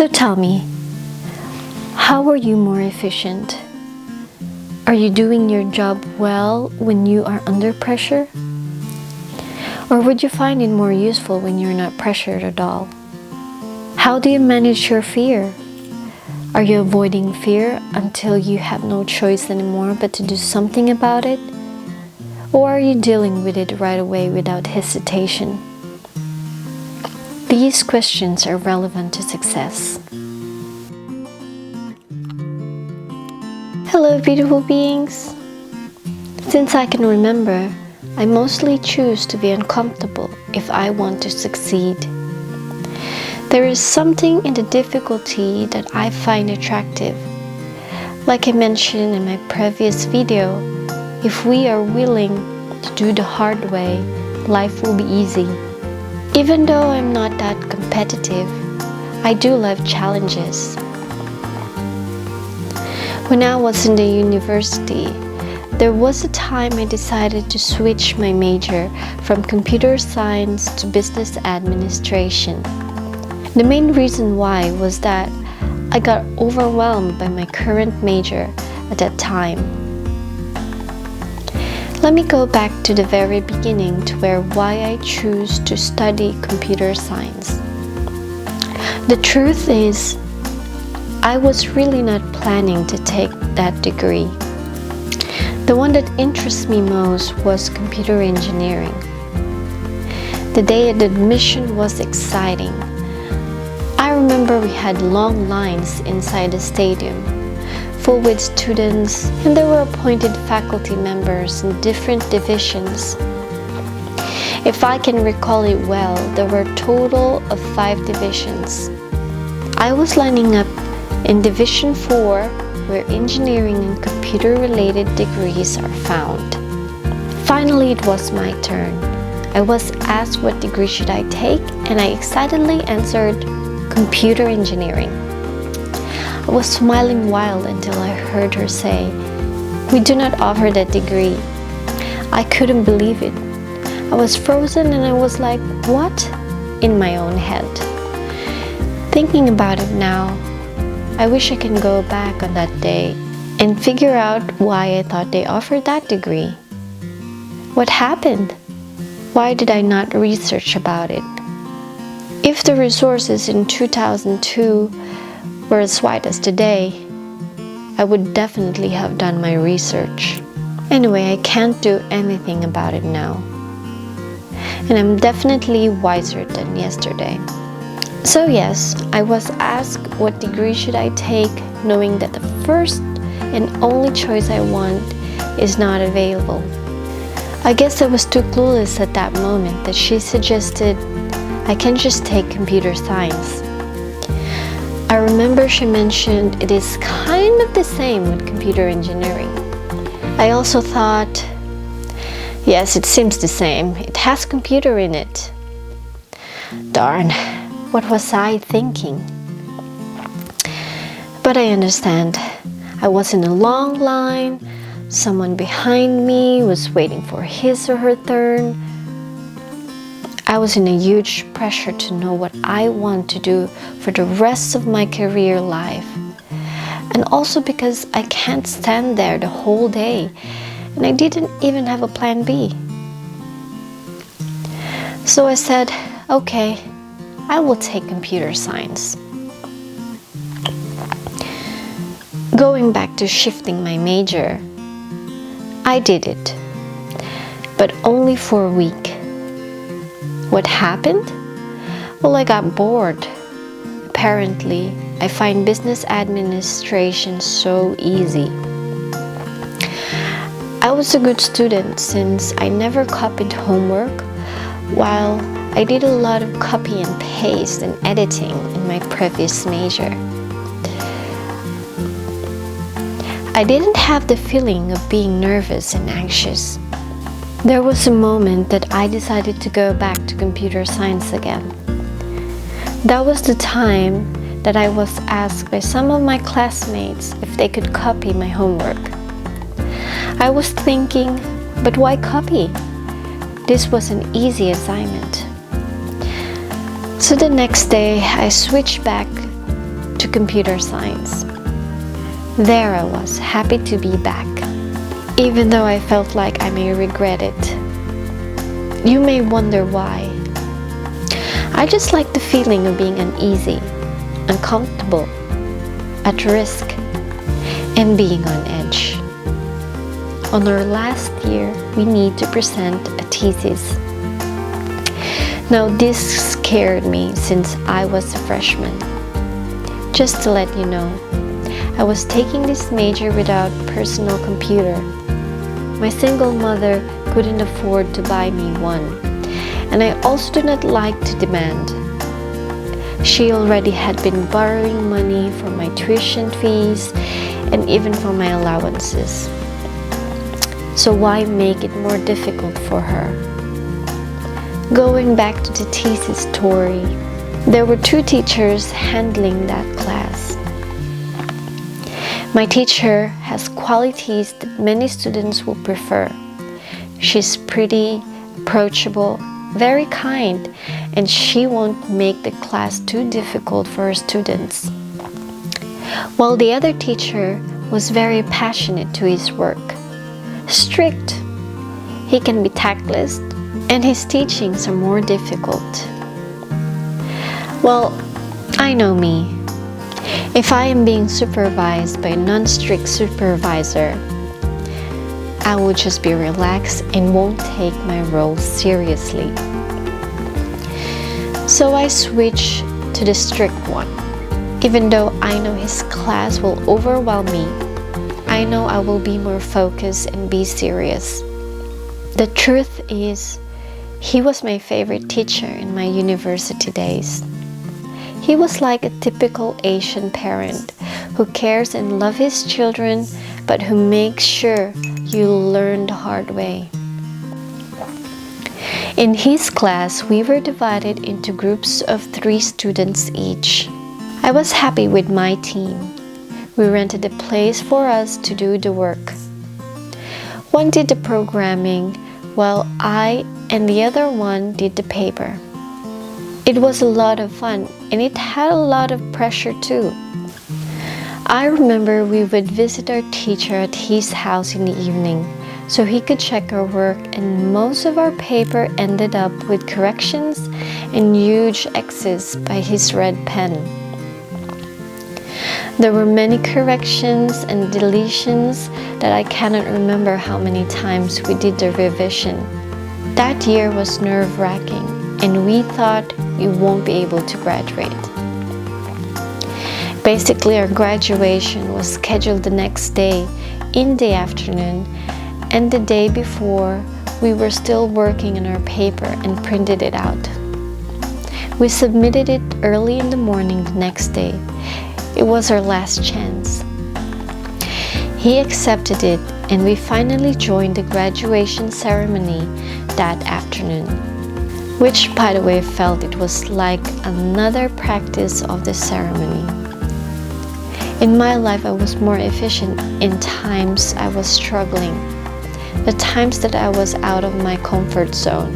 So tell me, how are you more efficient? Are you doing your job well when you are under pressure? Or would you find it more useful when you're not pressured at all? How do you manage your fear? Are you avoiding fear until you have no choice anymore but to do something about it? Or are you dealing with it right away without hesitation? These questions are relevant to success. Hello, beautiful beings. Since I can remember, I mostly choose to be uncomfortable if I want to succeed. There is something in the difficulty that I find attractive. Like I mentioned in my previous video, if we are willing to do the hard way, life will be easy. Even though I'm not that competitive, I do love challenges. When I was in the university, there was a time I decided to switch my major from computer science to business administration. The main reason why was that I got overwhelmed by my current major at that time. Let me go back to the very beginning to why I choose to study computer science. The truth is, I was really not planning to take that degree. The one that interests me most was computer engineering. The day of admission was exciting. I remember we had long lines inside the stadium, full with students, and there were appointed faculty members in different divisions. If I can recall it well, there were a total of 5 divisions. I was lining up in Division 4, where engineering and computer-related degrees are found. Finally, it was my turn. I was asked what degree should I take, and I excitedly answered computer engineering. I was smiling wild until I heard her say, "We do not offer that degree." I couldn't believe it. I was frozen and I was like, "What?" in my own head. Thinking about it now, I wish I can go back on that day and figure out why I thought they offered that degree. What happened? Why did I not research about it? If the resources in 2002 were as wide as today, I would definitely have done my research. Anyway, I can't do anything about it now. And I'm definitely wiser than yesterday. So yes, I was asked what degree should I take, knowing that the first and only choice I want is not available. I guess I was too clueless at that moment that she suggested I can just take computer science. I remember she mentioned it is kind of the same with computer engineering. I also thought, yes, it seems the same. It has computer in it. Darn, what was I thinking? But I understand. I was in a long line. Someone behind me was waiting for his or her turn. I was in a huge pressure to know what I want to do for the rest of my career life. And also because I can't stand there the whole day and I didn't even have a plan B. So I said, okay, I will take computer science. Going back to shifting my major, I did it, but only for a week. What happened? Well, I got bored. Apparently, I find business administration so easy. I was a good student since I never copied homework, while I did a lot of copy and paste and editing in my previous major. I didn't have the feeling of being nervous and anxious. There was a moment that I decided to go back to computer science again. That was the time that I was asked by some of my classmates if they could copy my homework. I was thinking, but why copy? This was an easy assignment. So the next day, I switched back to computer science. There I was, happy to be back, even though I felt like I may regret it. You may wonder why. I just like the feeling of being uneasy, uncomfortable, at risk, and being on edge. On our last year, we need to present a thesis. Now this scared me since I was a freshman. Just to let you know, I was taking this major without personal computer. My single mother couldn't afford to buy me one, and I also do not like to demand. She already had been borrowing money for my tuition fees and even for my allowances. So why make it more difficult for her? Going back to the thesis story, there were 2 teachers handling that class. My teacher has qualities that many students will prefer. She's pretty, approachable, very kind, and she won't make the class too difficult for her students. While the other teacher was very passionate to his work. Strict. He can be tactless, and his teachings are more difficult. Well, I know me. If I am being supervised by a non-strict supervisor, I will just be relaxed and won't take my role seriously. So I switch to the strict one. Even though I know his class will overwhelm me, I know I will be more focused and be serious. The truth is, he was my favorite teacher in my university days. He was like a typical Asian parent who cares and loves his children, but who makes sure you learn the hard way. In his class, we were divided into groups of 3 students each. I was happy with my team. We rented a place for us to do the work. One did the programming, while I and the other one did the paper. It was a lot of fun, and it had a lot of pressure too. I remember we would visit our teacher at his house in the evening, so he could check our work, and most of our paper ended up with corrections and huge X's by his red pen. There were many corrections and deletions that I cannot remember how many times we did the revision. That year was nerve-wracking, and we thought we won't be able to graduate. Basically, our graduation was scheduled the next day in the afternoon, and the day before, we were still working on our paper and printed it out. We submitted it early in the morning the next day. It was our last chance. He accepted it, and we finally joined the graduation ceremony that afternoon, which, by the way, felt it was like another practice of the ceremony. In my life, I was more efficient in times I was struggling, the times that I was out of my comfort zone,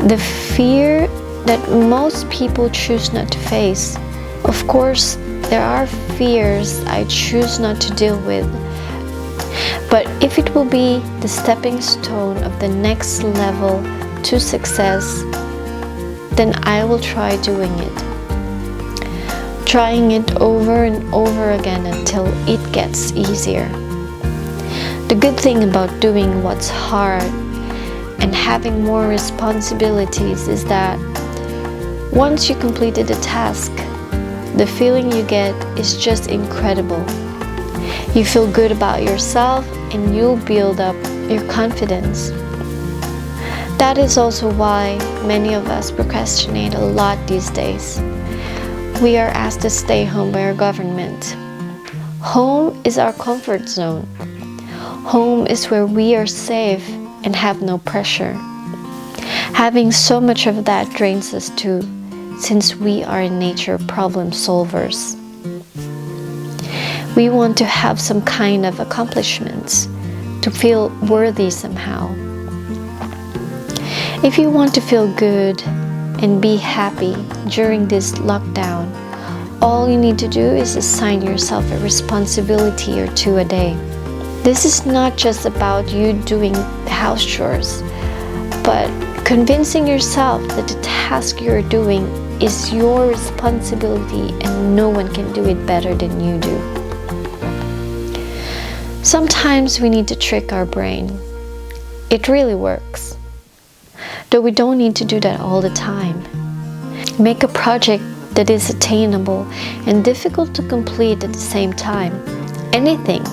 the fear that most people choose not to face. Of course, there are fears I choose not to deal with, but if it will be the stepping stone of the next level to success, then I will try doing it. Trying it over and over again until it gets easier. The good thing about doing what's hard and having more responsibilities is that once you completed a task, the feeling you get is just incredible. You feel good about yourself and you'll build up your confidence. That is also why many of us procrastinate a lot these days. We are asked to stay home by our government. Home is our comfort zone. Home is where we are safe and have no pressure. Having so much of that drains us too, since we are in nature problem solvers. We want to have some kind of accomplishments, to feel worthy somehow. If you want to feel good and be happy during this lockdown, all you need to do is assign yourself a responsibility or two a day. This is not just about you doing house chores, but convincing yourself that the task you're doing is your responsibility and no one can do it better than you do. Sometimes we need to trick our brain. It really works. Though we don't need to do that all the time. Make a project that is attainable and difficult to complete at the same time. Anything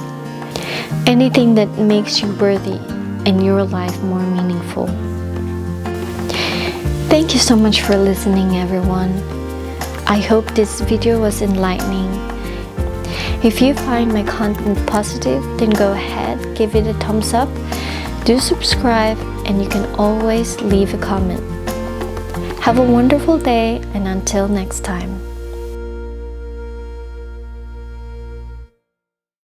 that makes you worthy and your life more meaningful. Thank you so much for listening, everyone. I hope this video was enlightening. If you find my content positive, then go ahead, give it a thumbs up, do subscribe, and you can always leave a comment. Have a wonderful day, and until next time.